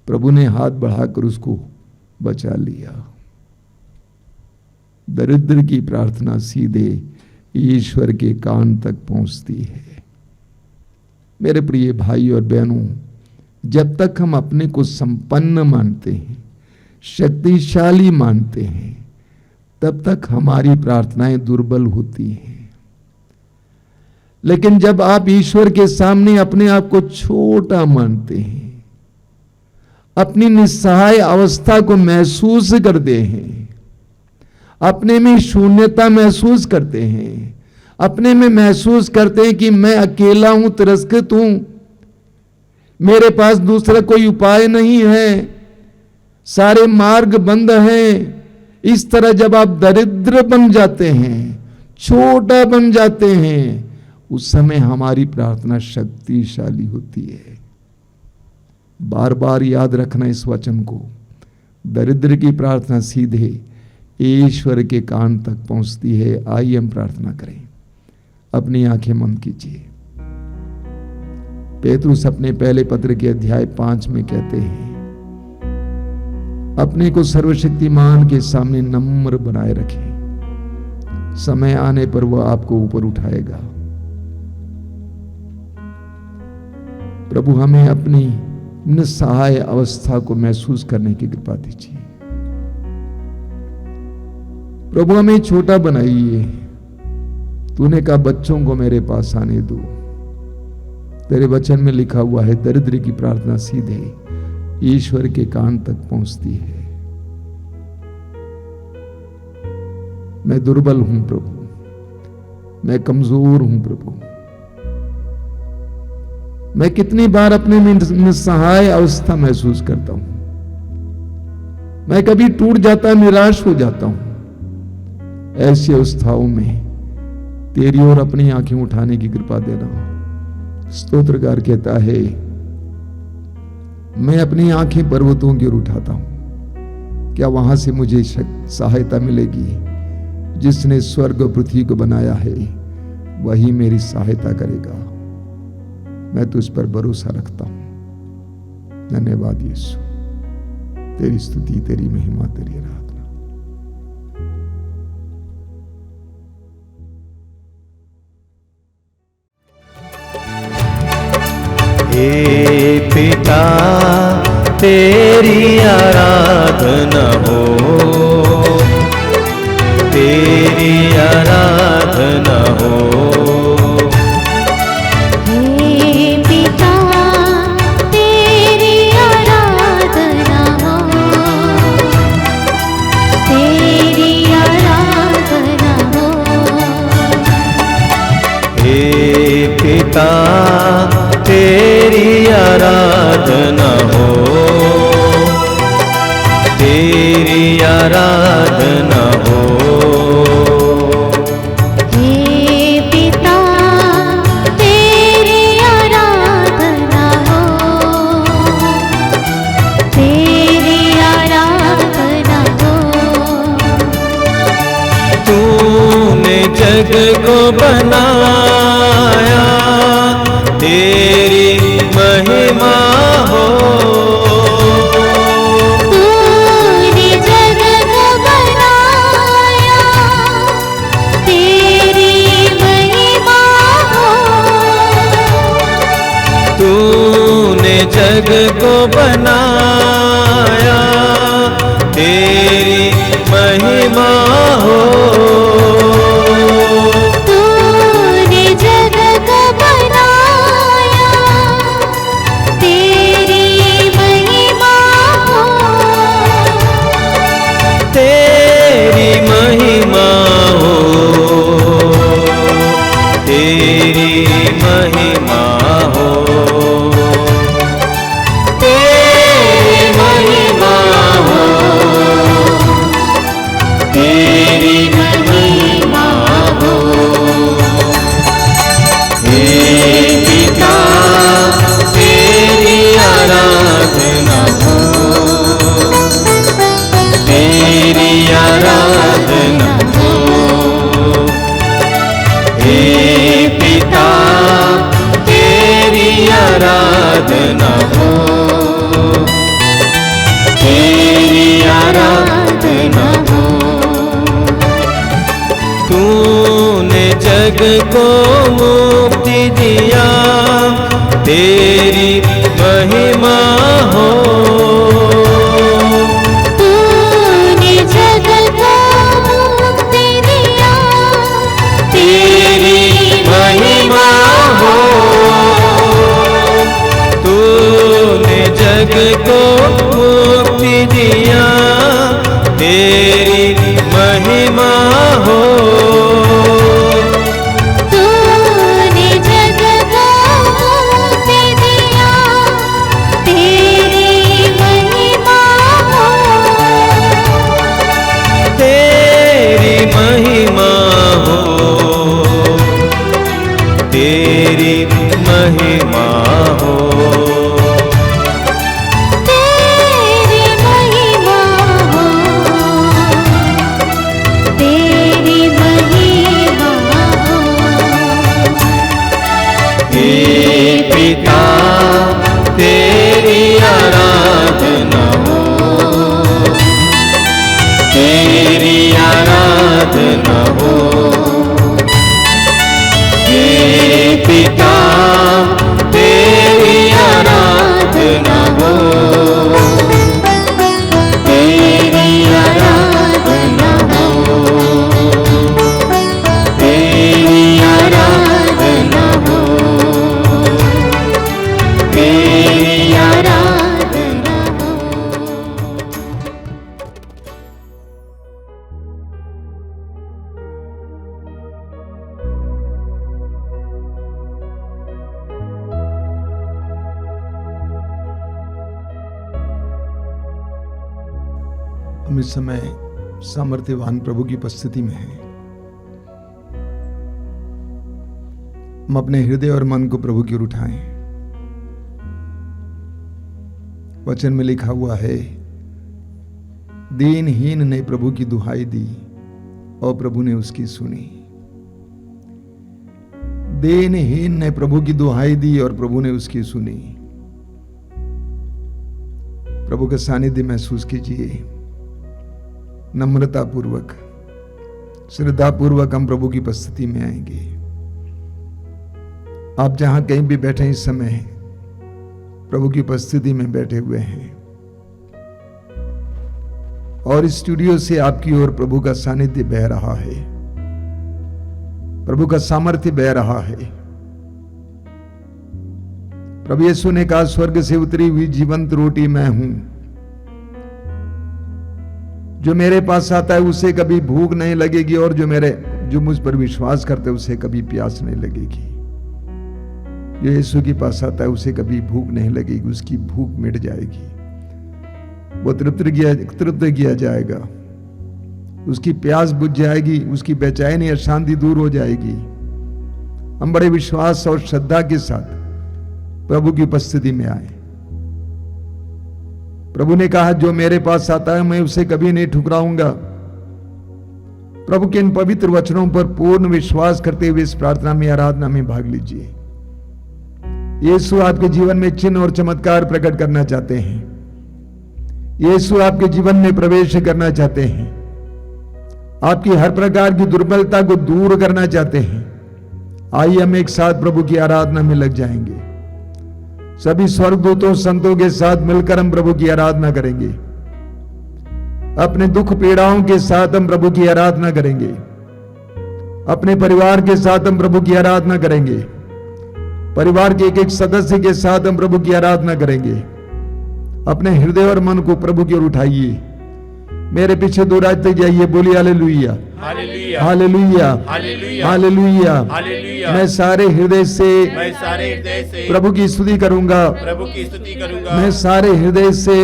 Speaker 5: प्रभु ने हाथ बढ़ाकर उसको बचा लिया। दरिद्र की प्रार्थना सीधे ईश्वर के कान तक पहुंचती है। मेरे प्रिय भाई और बहनों, जब तक हम अपने को संपन्न मानते हैं, शक्तिशाली मानते हैं, तब तक हमारी प्रार्थनाएं दुर्बल होती हैं। लेकिन जब आप ईश्वर के सामने अपने आप को छोटा मानते हैं, अपनी निस्सहाय अवस्था को महसूस करते हैं, अपने में शून्यता महसूस करते हैं, अपने में महसूस करते हैं कि मैं अकेला हूं, तिरस्कृत हूं, मेरे पास दूसरा कोई उपाय नहीं है, सारे मार्ग बंद हैं। इस तरह जब आप दरिद्र बन जाते हैं, छोटा बन जाते हैं, उस समय हमारी प्रार्थना शक्तिशाली होती है। बार बार याद रखना इस वचन को, दरिद्र की प्रार्थना सीधे ईश्वर के कान तक पहुंचती है। आइए हम प्रार्थना करें, अपनी आंखें बंद कीजिए। पेतरुस अपने पहले पत्र के अध्याय 5 में कहते हैं, अपने को सर्वशक्तिमान के सामने नम्र बनाए रखें, समय आने पर वह आपको ऊपर उठाएगा। प्रभु हमें अपनी निस्सहाय अवस्था को महसूस करने की कृपा दीजिए। प्रभु हमें छोटा बनाइए। तूने कहा बच्चों को मेरे पास आने दो। तेरे वचन में लिखा हुआ है, दरिद्र की प्रार्थना सीधे ईश्वर के कान तक पहुंचती है। मैं दुर्बल हूं प्रभु, मैं कमजोर हूं प्रभु। मैं कितनी बार अपने में निस्सहाय अवस्था महसूस करता हूं। मैं कभी टूट जाता, निराश हो जाता हूं। ऐसी अवस्थाओं में तेरी ओर अपनी आंखें उठाने की कृपा देना। स्तोत्रकार कहता है, मैं अपनी आंखें पर्वतों की ओर उठाता हूं, क्या वहां से मुझे सहायता मिलेगी? जिसने स्वर्ग और पृथ्वी को बनाया है वही मेरी सहायता करेगा। मैं तुझ पर भरोसा रखता हूं। धन्यवाद यीशु, तेरी स्तुति, तेरी महिमा, तेरी आराधना।
Speaker 2: हे पिता तेरी आराधना हो, तेरी आराधना हो।
Speaker 6: हे पिता तेरी आराधना हो, तेरी आराधना हो।
Speaker 2: हे पिता तेरी आराधना हो, तेरी आराधना हो।
Speaker 6: हे पिता तेरी आराधना हो, तेरी आराधना हो।
Speaker 2: तूने जग को बनाया, तेरी महिमा हो।
Speaker 6: तूने जग को बनाया, तेरी महिमा हो।
Speaker 2: तूने जग को बनाया, तेरी महिमा हो।
Speaker 6: तूने जग को बनाया, तेरी महिमा हो।
Speaker 2: तेरी महिमा हो, तेरी महिमा हो। तेरी महिमा हो, तेरी महिमा हो। हे पिता तेरी आराधना हो, तेरी आराधना हो। हे पिता तेरी आराधना हो, तेरी आराधना हो। तूने जग को मुक्ति दिया, तेरी महिमा हो।
Speaker 6: तूने जग को मुक्ति दिया,
Speaker 2: तेरी महिमा हो। तूने जग को मुक्ति दिया, तेरी महिमा हो।
Speaker 6: तूने जग को मुक्ति दिया, तेरी महिमा हो।
Speaker 2: तेरी महिमा हो, तेरी महिमा हो।
Speaker 6: तेरी महिमा हो, तेरी महिमा हो।
Speaker 2: हे पिता तेरी आराधना हो, तेरी आराधना हो। हे पिता तेरी आराधना हो, तेरी आराधना हो। तेरी आराधना हो, तेरी आराधना हो।
Speaker 5: हम इस समय सामर्थ्यवान प्रभु की उपस्थिति में हैं। हम अपने हृदय और मन को प्रभु की ओर उठाएं। वचन में लिखा हुआ है, दीनहीन ने प्रभु की दुहाई दी और प्रभु ने उसकी सुनी। देनहीन ने प्रभु की दुहाई दी और प्रभु ने उसकी सुनी। प्रभु का सानिध्य महसूस कीजिए। नम्रता पूर्वक, श्रद्धा पूर्वक हम प्रभु की उपस्थिति में आएंगे। आप जहां कहीं भी बैठे इस समय प्रभु की उपस्थिति में बैठे हुए हैं और इस स्टूडियो से आपकी ओर प्रभु का सानिध्य बह रहा है, प्रभु का सामर्थ्य बह रहा है। प्रभु यीशु ने कहा, स्वर्ग से उतरी हुई जीवंत रोटी मैं हूं, जो मेरे पास आता है उसे कभी भूख नहीं लगेगी और जो मुझ पर विश्वास करते है उसे कभी प्यास नहीं लगेगी। जो यीशु के पास आता है उसे कभी भूख नहीं लगेगी, उसकी भूख मिट जाएगी, वो तृप्त किया जाएगा, उसकी प्यास बुझ जाएगी, उसकी बेचैनी अशांति दूर हो जाएगी। हम बड़े विश्वास और श्रद्धा के साथ प्रभु की उपस्थिति में आए। प्रभु ने कहा, जो मेरे पास आता है मैं उसे कभी नहीं ठुकराऊंगा। प्रभु के इन पवित्र वचनों पर पूर्ण विश्वास करते हुए इस प्रार्थना में, आराधना में भाग लीजिए। यीशु आपके जीवन में चिन्ह और चमत्कार प्रकट करना चाहते हैं। यीशु आपके जीवन में प्रवेश करना चाहते हैं। आपकी हर प्रकार की दुर्बलता को दूर करना चाहते हैं। आइए हम एक साथ प्रभु की आराधना में लग जाएंगे। सभी स्वर्गदूतों संतों के साथ मिलकर हम प्रभु की आराधना करेंगे। अपने दुख पीड़ाओं के साथ हम प्रभु की आराधना करेंगे। अपने परिवार के साथ हम प्रभु की आराधना करेंगे। परिवार के एक एक सदस्य के साथ हम प्रभु की आराधना करेंगे। अपने हृदय और मन को प्रभु की ओर उठाइए। मेरे पीछे दोहराते जाइए, बोलिए hallelujah,
Speaker 4: hallelujah,
Speaker 5: hallelujah,
Speaker 4: hallelujah,
Speaker 5: hallelujah.
Speaker 4: Hallelujah.
Speaker 5: मैं सारे हृदय से प्रभु की स्तुति करूंगा।
Speaker 4: प्रभु की स्तुति करूंगा।
Speaker 5: मैं सारे हृदय से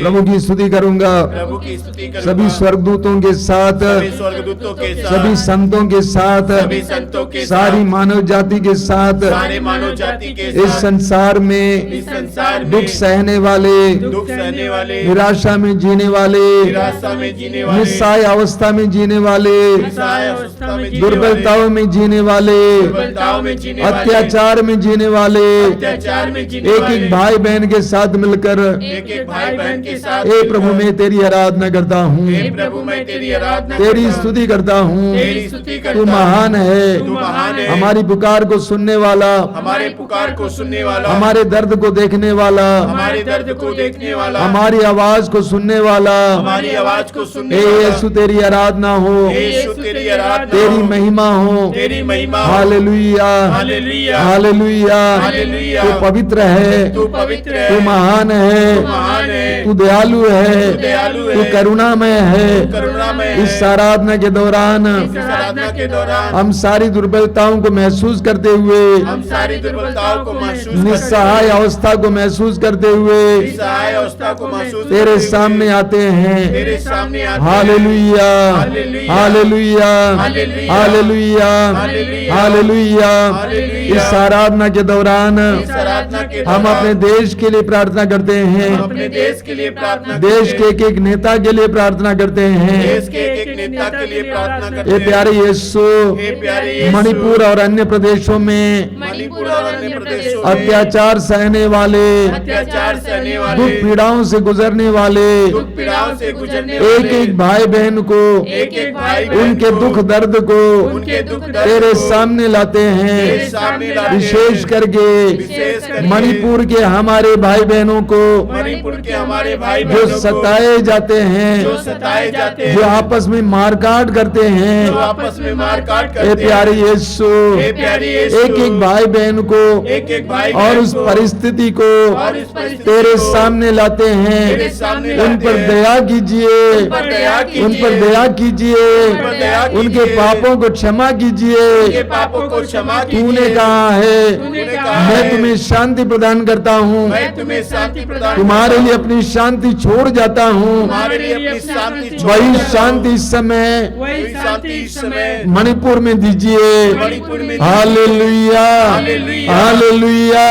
Speaker 5: प्रभु की स्तुति करूंगा।
Speaker 4: प्रभु की स्तुति करूंगा।
Speaker 5: सभी स्वर्गदूतों के साथ,
Speaker 4: स्वर्गदूतों के साथ,
Speaker 5: सभी संतों के साथ,
Speaker 4: सभी संतों के
Speaker 5: सारी मानव जाति के साथ,
Speaker 4: सारे मानव जाति के
Speaker 5: इस
Speaker 4: साथ,
Speaker 5: संसार में
Speaker 4: इस संसार में
Speaker 5: दुख सहने वाले,
Speaker 4: दुख सहने वाले,
Speaker 5: निराशा में जीने वाले,
Speaker 4: निराशा में जीने वाले,
Speaker 5: निस्सहाय अवस्था में जीने वाले,
Speaker 4: निस्सहाय अवस्था में जीने
Speaker 5: दुर्बलताओं में जीने वाले,
Speaker 4: दुर्बलताओं में जीने वाले,
Speaker 5: अत्याचार में जीने वाले,
Speaker 4: अत्याचार में जीने
Speaker 5: एक
Speaker 4: वाले,
Speaker 5: एक भाई बहन के साथ मिलकर,
Speaker 4: एक एक भाई बहन के साथ,
Speaker 5: हे प्रभु मैं तेरी आराधना करता हूँ,
Speaker 4: हे प्रभु मैं तेरी आराधना
Speaker 5: तेरी
Speaker 4: करता हूँ,
Speaker 5: स्तुति करता हूँ।
Speaker 4: तेरी स्तुति करता
Speaker 5: तू
Speaker 4: हूँ।
Speaker 5: महान है,
Speaker 4: तू महान है।
Speaker 5: हमारी पुकार को सुनने वाला,
Speaker 4: हमारे पुकार को सुनने वाला,
Speaker 5: हमारे दर्द को देखने वाला,
Speaker 4: हमारे दर्द को देखने वाला,
Speaker 5: हमारी आवाज को सुनने वाला।
Speaker 4: हमारी आवाज को सुनने
Speaker 5: हे
Speaker 4: वाला,
Speaker 5: यीशु तेरी आराधना हो,
Speaker 4: हे यीशु तेरी आराधना
Speaker 5: तेरी
Speaker 4: हो,
Speaker 5: महिमा हो,
Speaker 4: तेरी महिमा हो।
Speaker 5: Hallelujah,
Speaker 4: hallelujah,
Speaker 5: hallelujah.
Speaker 4: हालेलुया।
Speaker 5: तू पवित्र है,
Speaker 4: तू पवित्र है,
Speaker 5: तू महान है,
Speaker 4: तू महान है,
Speaker 5: तू दयालु है,
Speaker 4: तू दयालु है,
Speaker 5: तू करुणामय है।
Speaker 4: करुणामय है।
Speaker 5: इस आराधना के दौरान
Speaker 4: इस आराधना के दौरान
Speaker 5: हम सारी दुर्बलताओं को महसूस करते हुए,
Speaker 4: हम सारी दुर्बलताओं को महसूस
Speaker 5: निस्सहाय अवस्था को महसूस करते हुए
Speaker 4: निस्सहाय अवस्था को महसूस
Speaker 5: तेरे
Speaker 4: करते हुए
Speaker 5: सामने आते हैं।
Speaker 4: तेरे सामने आते हैं।
Speaker 5: Hallelujah,
Speaker 4: hallelujah,
Speaker 5: hallelujah,
Speaker 4: hallelujah,
Speaker 5: hallelujah,
Speaker 4: hallelujah,
Speaker 5: hallelujah.
Speaker 4: Hallelujah.
Speaker 5: इस आराधना के दौरान
Speaker 4: इस आराधना के
Speaker 5: हम
Speaker 4: दौरान
Speaker 5: अपने देश के लिए प्रार्थना करते हैं।
Speaker 4: हम अपने देश के लिए प्रार्थना
Speaker 5: देश
Speaker 4: करते
Speaker 5: के एक एक नेता के लिए प्रार्थना करते
Speaker 4: हैं।
Speaker 5: हैं।
Speaker 4: देश के एक नेता के लिए प्रार्थना करते
Speaker 5: ये
Speaker 4: हैं।
Speaker 5: प्यारे यीशु,
Speaker 4: हे प्यारे यीशु,
Speaker 5: मणिपुर और अन्य प्रदेशों में
Speaker 4: मणिपुर और अन्य प्रदेशों में
Speaker 5: अत्याचार सहने वाले,
Speaker 4: अत्याचार सहने वाले,
Speaker 5: दुख पीड़ाओं से गुजरने वाले
Speaker 4: दुख पीड़ाओं से गुजरने
Speaker 5: एक
Speaker 4: वाले,
Speaker 5: एक भाई बहन को,
Speaker 4: एक एक भाई बहन
Speaker 5: उनके
Speaker 4: को,
Speaker 5: दुख दर्द को
Speaker 4: उनके दुख दर्द
Speaker 5: तेरे
Speaker 4: को
Speaker 5: सामने लाते
Speaker 4: तेरे
Speaker 5: हैं।
Speaker 4: सामने लाते हैं।
Speaker 5: विशेष करके
Speaker 4: विशेष करके
Speaker 5: मणिपुर के हमारे भाई बहनों को
Speaker 4: मणिपुर के हमारे भाई
Speaker 5: जो
Speaker 4: बहनों को
Speaker 5: सताए जाते हैं,
Speaker 4: जो सताए जाते
Speaker 5: जो
Speaker 4: हैं,
Speaker 5: आपस में मारकाट करते
Speaker 4: जो
Speaker 5: हैं।
Speaker 4: आपस में मारकाट
Speaker 5: हे
Speaker 4: करते
Speaker 5: प्यारे
Speaker 4: हैं।
Speaker 5: यीशु,
Speaker 4: हे प्यारे यीशु,
Speaker 5: एक एक भाई बहन को
Speaker 4: एक एक भाई
Speaker 5: और
Speaker 4: बहन
Speaker 5: उस
Speaker 4: को
Speaker 5: परिस्थिति को
Speaker 4: और इस परिस्थिति
Speaker 5: तेरे
Speaker 4: को
Speaker 5: सामने लाते
Speaker 4: तेरे
Speaker 5: हैं।
Speaker 4: सामने
Speaker 5: उन
Speaker 4: लाते
Speaker 5: पर
Speaker 4: हैं।
Speaker 5: दया कीजिए,
Speaker 4: उन पर दया कीजिए।
Speaker 5: उन पर दया कीजिए,
Speaker 4: पर दया कीजिए।
Speaker 5: उनके पापों को क्षमा
Speaker 4: उनके
Speaker 5: कीजिए।
Speaker 4: पापों को क्षमा कीजिए।
Speaker 5: तूने कहा है,
Speaker 4: तूने कहा
Speaker 5: मैं
Speaker 4: है,
Speaker 5: तुम्हें शांति प्रदान करता हूँ,
Speaker 4: मैं तुम्हें शांति प्रदान
Speaker 5: तुम्हारे
Speaker 4: करता
Speaker 5: लिए
Speaker 4: हूँ।
Speaker 5: अपनी शांति छोड़ जाता हूँ।
Speaker 4: तुम्हारे लिए अपनी शांति छोड़
Speaker 5: वही
Speaker 4: देता हूँ।
Speaker 5: शांति इस समय
Speaker 4: वही शांति इस समय
Speaker 5: मणिपुर में दीजिए।
Speaker 4: मणिपुर में
Speaker 5: hallelujah,
Speaker 4: hallelujah,
Speaker 5: hallelujah,
Speaker 4: hallelujah,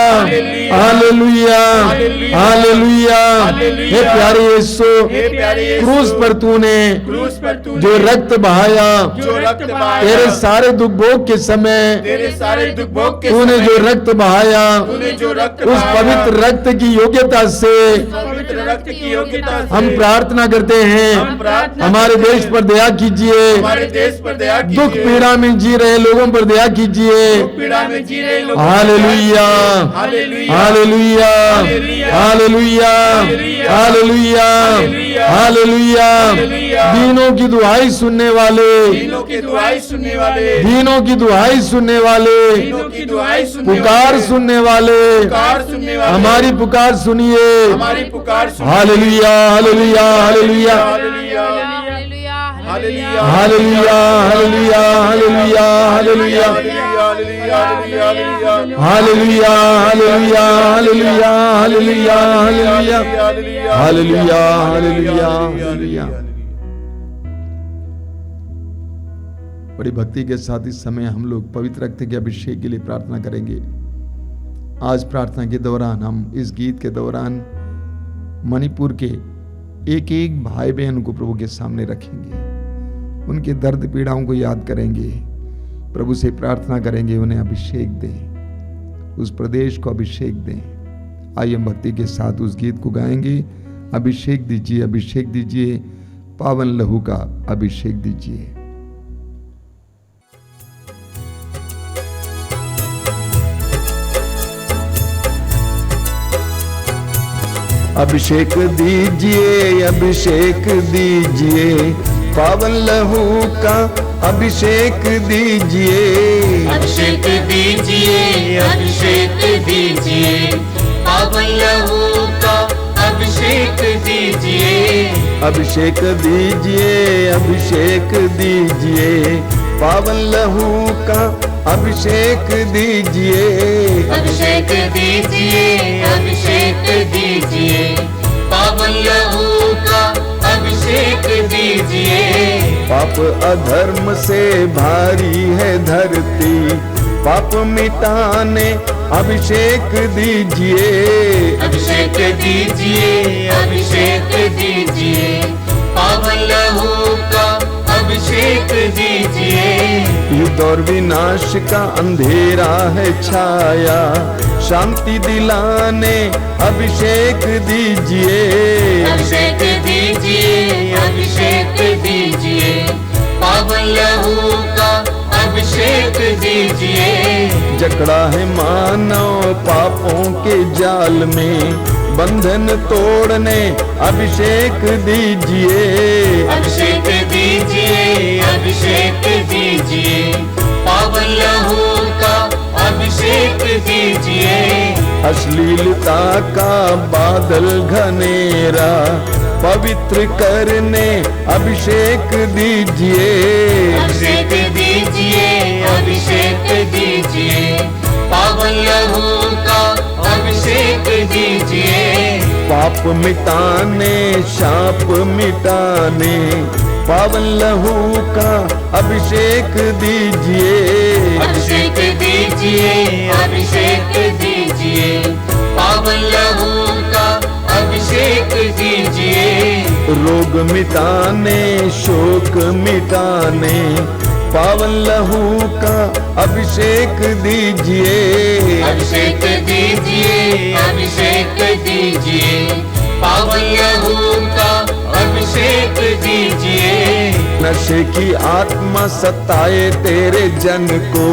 Speaker 5: hallelujah,
Speaker 4: hallelujah,
Speaker 5: hallelujah.
Speaker 4: Hallelujah.
Speaker 5: हे प्यारे यीशु,
Speaker 4: हे प्यारे यीशु,
Speaker 5: क्रूस पर तूने
Speaker 4: क्रूस पर तूने
Speaker 5: जो रक्त बहाया
Speaker 4: जो रक्त बहाया
Speaker 5: तेरे सारे दुख भोग के समय,
Speaker 4: तेरे सारे दुख भोग के
Speaker 5: तूने
Speaker 4: समय
Speaker 5: जो रक्त बहाया
Speaker 4: तूने जो रक्त
Speaker 5: उस
Speaker 4: बहाया,
Speaker 5: पवित्र रक्त की योग्यता से
Speaker 4: पवित्र रक्त की योग्यता से
Speaker 5: हम प्रार्थना करते
Speaker 4: हम
Speaker 5: हैं,
Speaker 4: प्रार्थना
Speaker 5: हमारे
Speaker 4: करते
Speaker 5: देश
Speaker 4: हैं।
Speaker 5: पर दया कीजिए,
Speaker 4: हमारे देश पर दया कीजिए,
Speaker 5: दुख पीड़ा में जी रहे लोगों पर दया कीजिए।
Speaker 4: दुख पीड़ा में जी रहे लोगों पर
Speaker 5: hallelujah,
Speaker 4: hallelujah,
Speaker 5: hallelujah, hallelujah, hallelujah, hallelujah. दीनों की दुहाई सुनने वाले,
Speaker 4: दीनों की दुआई सुनने वाले,
Speaker 5: दीनों की दुहाई सुनने वाले,
Speaker 4: दीनों की दुआई सुनने
Speaker 5: पुकार
Speaker 4: वाले,
Speaker 5: सुनने वाले,
Speaker 4: पुकार सुनने वाले,
Speaker 5: हमारी पुकार सुनिए।
Speaker 4: हमारी पुकार सुनिए।
Speaker 5: Hallelujah, hallelujah, hallelujah,
Speaker 4: hallelujah, hallelujah,
Speaker 5: hallelujah, hallelujah, hallelujah, hallelujah,
Speaker 4: hallelujah, hallelujah,
Speaker 5: hallelujah, hallelujah, hallelujah, hallelujah, hallelujah, hallelujah, hallelujah, hallelujah. बड़ी भक्ति के साथ इस समय हम लोग पवित्र रक्त के अभिषेक के लिए प्रार्थना करेंगे। आज प्रार्थना के दौरान हम इस गीत के दौरान मणिपुर के एक एक भाई बहन को प्रभु के सामने रखेंगे, उनके दर्द पीड़ाओं को याद करेंगे, प्रभु से प्रार्थना करेंगे उन्हें अभिषेक दें, उस प्रदेश को अभिषेक दें। आइए हम भक्ति के साथ उस गीत को गाएंगे। अभिषेक दीजिए, अभिषेक दीजिए, पावन लहू का अभिषेक दीजिए। अभिषेक दीजिए, अभिषेक दीजिए, पावन लहू का अभिषेक दीजिए।
Speaker 2: अभिषेक दीजिए, अभिषेक दीजिए, पावन लहू का अभिषेक दीजिए।
Speaker 5: अभिषेक दीजिए, अभिषेक दीजिए, पावन लहू का अभिषेक दीजिए।
Speaker 2: अभिषेक दीजिए, अभिषेक दीजिए, पावन लहू का अभिषेक दीजिए।
Speaker 5: पाप अधर्म से भारी है धरती, पाप मिटाने अभिषेक दीजिए।
Speaker 2: अभिषेक दीजिए, अभिषेक दीजिए, पावन लहू का अभिषेक दीजिए।
Speaker 5: युद्ध और विनाश का अंधेरा है छाया, शांति दिलाने अभिषेक दीजिए।
Speaker 2: अभिषेक दीजिए, अभिषेक दीजिए, पावन लहू का अभिषेक दीजिए।
Speaker 5: जकड़ा है मानव पापों के जाल में, बंधन तोड़ने अभिषेक दीजिए।
Speaker 2: अभिषेक दीजिए, अभिषेक दीजिए, पावन लहू का अभिषेक दीजिए।
Speaker 5: अश्लीलता का बादल घनेरा पवित्र करने अभिषेक दीजिए।
Speaker 2: अभिषेक दीजिए, अभिषेक दीजिए, पावन लहू का अभिषेक दीजिए।
Speaker 5: पाप मिटाने शाप मिटाने पावन लहू का अभिषेक दीजिए।
Speaker 2: अभिषेक दीजिए, अभिषेक दीजिए, पावन लहू का अभिषेक दीजिए।
Speaker 5: रोग मिटाने शोक मिटाने पावन लहू का अभिषेक दीजिए।
Speaker 2: अभिषेक दीजिए, अभिषेक दीजिए, पावन लहू का अभिषेक दीजिए।
Speaker 5: नशे की आत्मा सताए तेरे जन को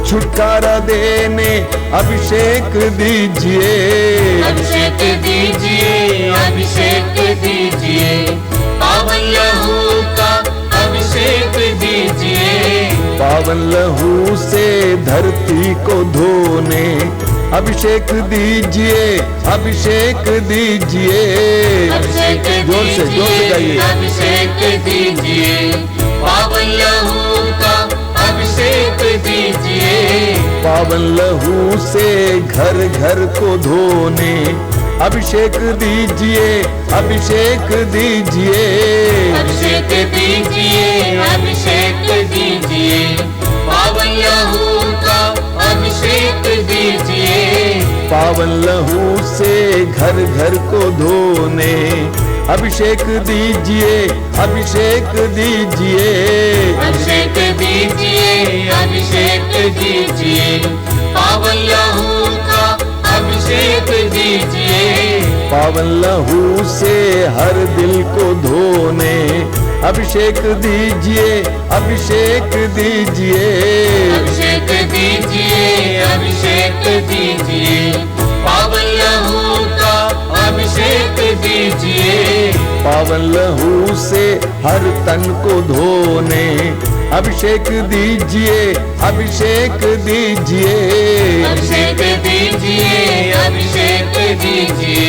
Speaker 5: छुटकारा देने अभिषेक दीजिए।
Speaker 2: अभिषेक दीजिए, अभिषेक दीजिए, पावन लहू का अभिषेक दीजिए।
Speaker 5: पावन लहू से धरती को धोने अभिषेक दीजिए, अभिषेक दीजिए।
Speaker 2: अभिषेक
Speaker 5: जोर से गाइए।
Speaker 2: अभिषेक दीजिए, पावन लहू का अभिषेक दीजिए।
Speaker 5: पावन लहू से घर घर को धोने अभिषेक दीजिए, अभिषेक दीजिए।
Speaker 2: अभिषेक दीजिए, अभिषेक दीजिए, पावन लहू का अभिषेक दीजिए।
Speaker 5: पावन लहू से घर घर को धोने अभिषेक दीजिए, अभिषेक दीजिए,
Speaker 2: अभिषेक दीजिए, अभिषेक दीजिए, पावन लहू का अभिषेक दीजिए,
Speaker 5: पावन लहू से हर दिल को धोने अभिषेक दीजिए, अभिषेक दीजिए,
Speaker 2: अभिषेक दीजिए, अभिषेक दीजिए, पावन लहू का अभिषेक दीजिए,
Speaker 5: पावन लहू से हर तन को धोने अभिषेक दीजिए, अभिषेक दीजिए,
Speaker 2: अभिषेक दीजिए, अभिषेक दीजिए,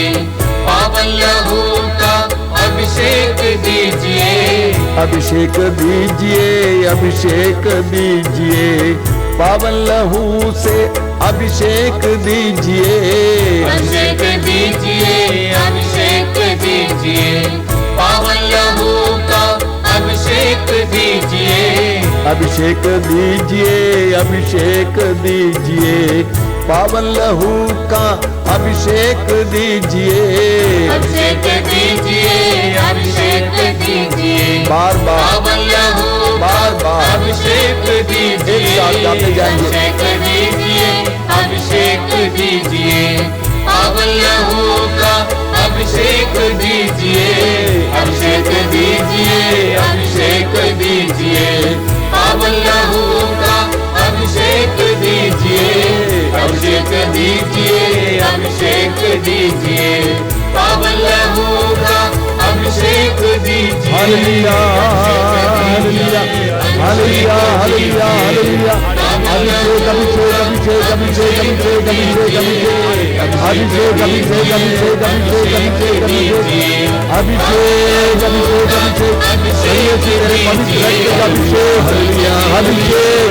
Speaker 2: पावन लहू का अभिषेक दीजिए,
Speaker 5: अभिषेक दीजिए, अभिषेक दीजिए, पावन लहू से अभिषेक दीजिए,
Speaker 2: अभिषेक दीजिए, अभिषेक दीजिए, पावन लहू का अभिषेक दीजिए,
Speaker 5: अभिषेक दीजिए, अभिषेक दीजिए, पावन लहू का अभिषेक दीजिए,
Speaker 2: अभिषेक दीजिए, अभिषेक दीजिए,
Speaker 5: बार बार
Speaker 2: पावन लहू
Speaker 5: बार बार
Speaker 2: अभिषेक दीजिए,
Speaker 5: एक साथ गाते जाएंगे।
Speaker 2: अभिषेक दीजिए, अभिषेक दीजिए, पावन लहू का अभिषेक दीजिए, अभिषेक दीजिए, अभिषेक दीजिए, पावन लहू का अभिषेक दीजिए, अभिषेक दीजिए, अभिषेक दीजिए, पावन लहू का अभिषेक दीजिए।
Speaker 5: Hallelujah, hallelujah, hallelujah, hallelujah, hallelujah. अभिषेक, अभिषेक, अभिषेक, अभिषेक, अभिषेक, अभिषेक, अभिषेक, अभिषेक, अभिषेक, अभिषेक, अभिषेक, अभिषेक, अभिषेक, अभिषेक, तेरे पवित्र रक्त का अभिषेक, अभिषेक,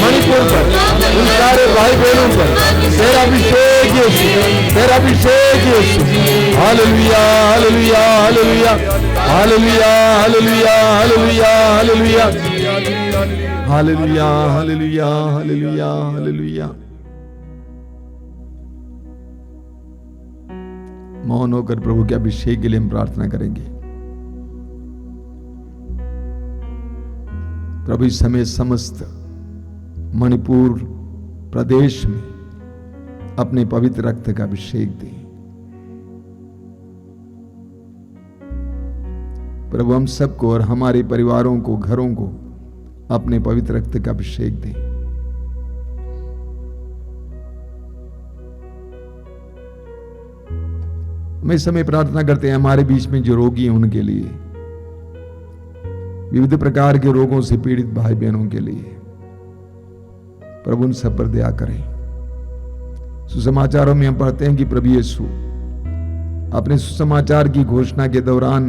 Speaker 5: मणिपुर पर उन सारे भाई बहनों पर तेरा अभिषेक यीशु, तेरा अभिषेक यीशु। Hallelujah, hallelujah, hallelujah, hallelujah, hallelujah, hallelujah, hallelujah, hallelujah, hallelujah, hallelujah, hallelujah. मौन होकर प्रभु के अभिषेक के लिए हम प्रार्थना करेंगे। प्रभु इस समय समस्त मणिपुर प्रदेश में अपने पवित्र रक्त का अभिषेक दें। प्रभु हम सबको और हमारे परिवारों को, घरों को अपने पवित्र रक्त का अभिषेक दें। हम इस समय प्रार्थना करते हैं हमारे बीच में जो रोगी हैं उनके लिए, विविध प्रकार के रोगों से पीड़ित भाई बहनों के लिए प्रभु उन सब पर दया करें। सुसमाचारों में हम पढ़ते हैं कि प्रभु यीशु अपने सुसमाचार की घोषणा के दौरान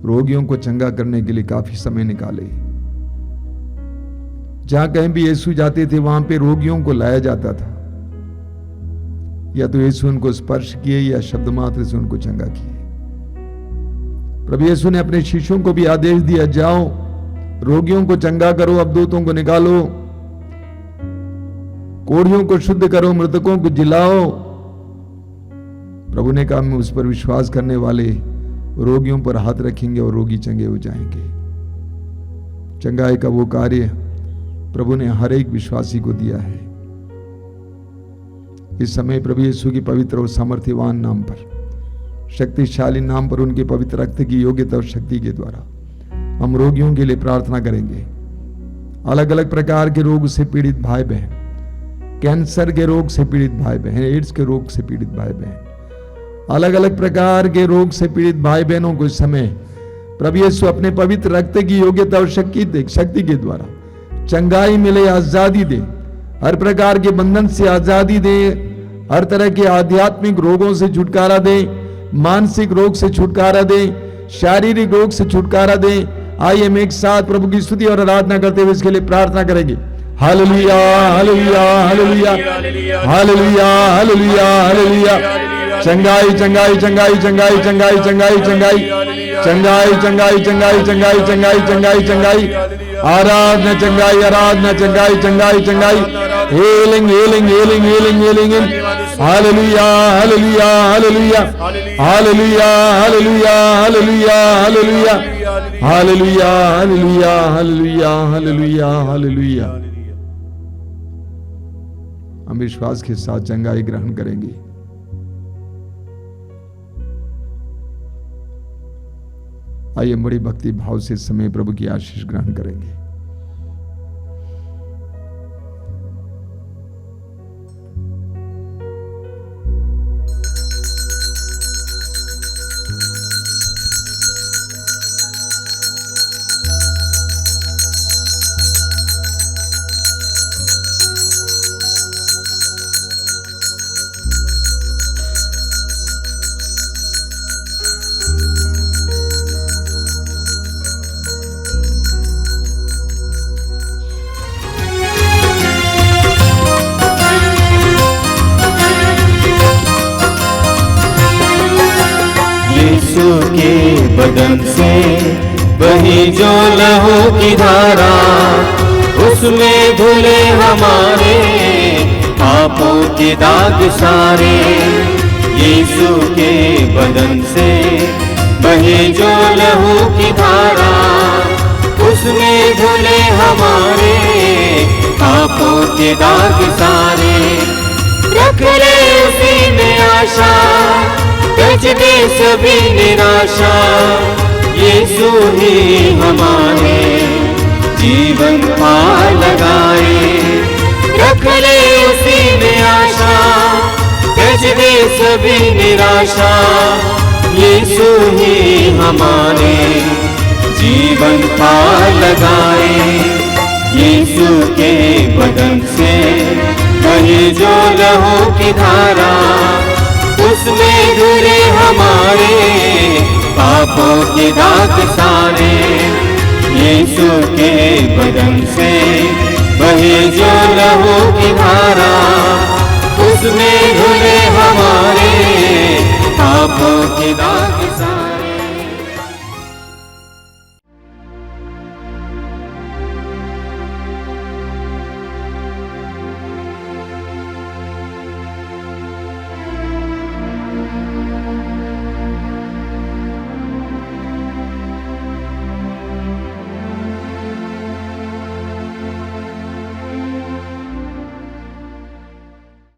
Speaker 5: रोगियों को चंगा करने के लिए काफी समय निकाले। जहां कहीं भी यीशु जाते थे वहां पे रोगियों को लाया जाता था, या तो यीशु उनको स्पर्श किए या शब्द मात्र से उनको चंगा किए। प्रभु यीशु ने अपने शिष्यों को भी आदेश दिया, जाओ रोगियों को चंगा करो, अबदूतों को निकालो, कोढ़ियों को शुद्ध करो, मृतकों को जिलाओ। प्रभु ने कहा मैं उस पर विश्वास करने वाले रोगियों पर हाथ रखेंगे और रोगी चंगे हो जाएंगे। चंगाई का वो कार्य प्रभु ने हर एक विश्वासी को दिया है। इस समय प्रभु यीशु की पवित्र और सामर्थ्यवान नाम पर, शक्तिशाली नाम पर, उनके पवित्र रक्त की योग्यता और शक्ति के द्वारा हम रोगियों के लिए प्रार्थना करेंगे। अलग अलग प्रकार के रोग से पीड़ित भाई बहन, कैंसर के रोग से पीड़ित भाई बहन, एड्स के रोग से पीड़ित भाई बहन, अलग अलग प्रकार के रोग से पीड़ित भाई बहनों को इस समय प्रभु यीशु अपने पवित्र रक्त की योग्यता और शक्ति के द्वारा चंगाई मिले, आजादी दे, हर प्रकार के बंधन से आजादी दे, हर तरह के आध्यात्मिक रोगों से छुटकारा दे, मानसिक रोग से छुटकारा दे, शारीरिक रोग से छुटकारा दे। आइए हम एक साथ प्रभु की स्तुति और आराधना करते हुए इसके लिए प्रार्थना करेंगे। Hallelujah, hallelujah, hallelujah, hallelujah, hallelujah, hallelujah. चंगाई, चंगाई, चंगाई, चंगाई, चंगाई, चंगाई, चंगाई, चंगाई, चंगाई, चंगाई, चंगाई, चंगाई, चंगाई, चंगाई, आराधना चंगाई, आराधना चंगाई, चंगाई चंगाई, healing healing healing healing healing. Hallelujah hallelujah hallelujah hallelujah hallelujah hallelujah hallelujah hallelujah hallelujah hallelujah hallelujah hallelujah. हम विश्वास के साथ चंगाई ग्रहण करेंगे। आइए बड़ी भक्ति भाव से इस समय प्रभु की आशीष ग्रहण करेंगे।
Speaker 2: यीशु के बदन से बही जो लहू की धारा, उसमें धुले हमारे पापों के दाग सारे। यीशु के बदन से बही जो लहू की धारा, उसमें धुले हमारे पापों के दाग सारे। रख ले उसी में आशा, त्याज दे सभी निराशा। यीशु ही हमारे जीवन पार लगाए। रख ले उसी में आशा, त्याज दे सभी निराशा। यीशु ही हमारे जीवन पार लगाए। यीशु के बदन से बही जो लहू की धारा, उसमें धुले हमारे पापों के दाग सारे। यीशु के बदन से बही जो लहू की धारा, उसमें धुले हमारे पापों के दाग सारे।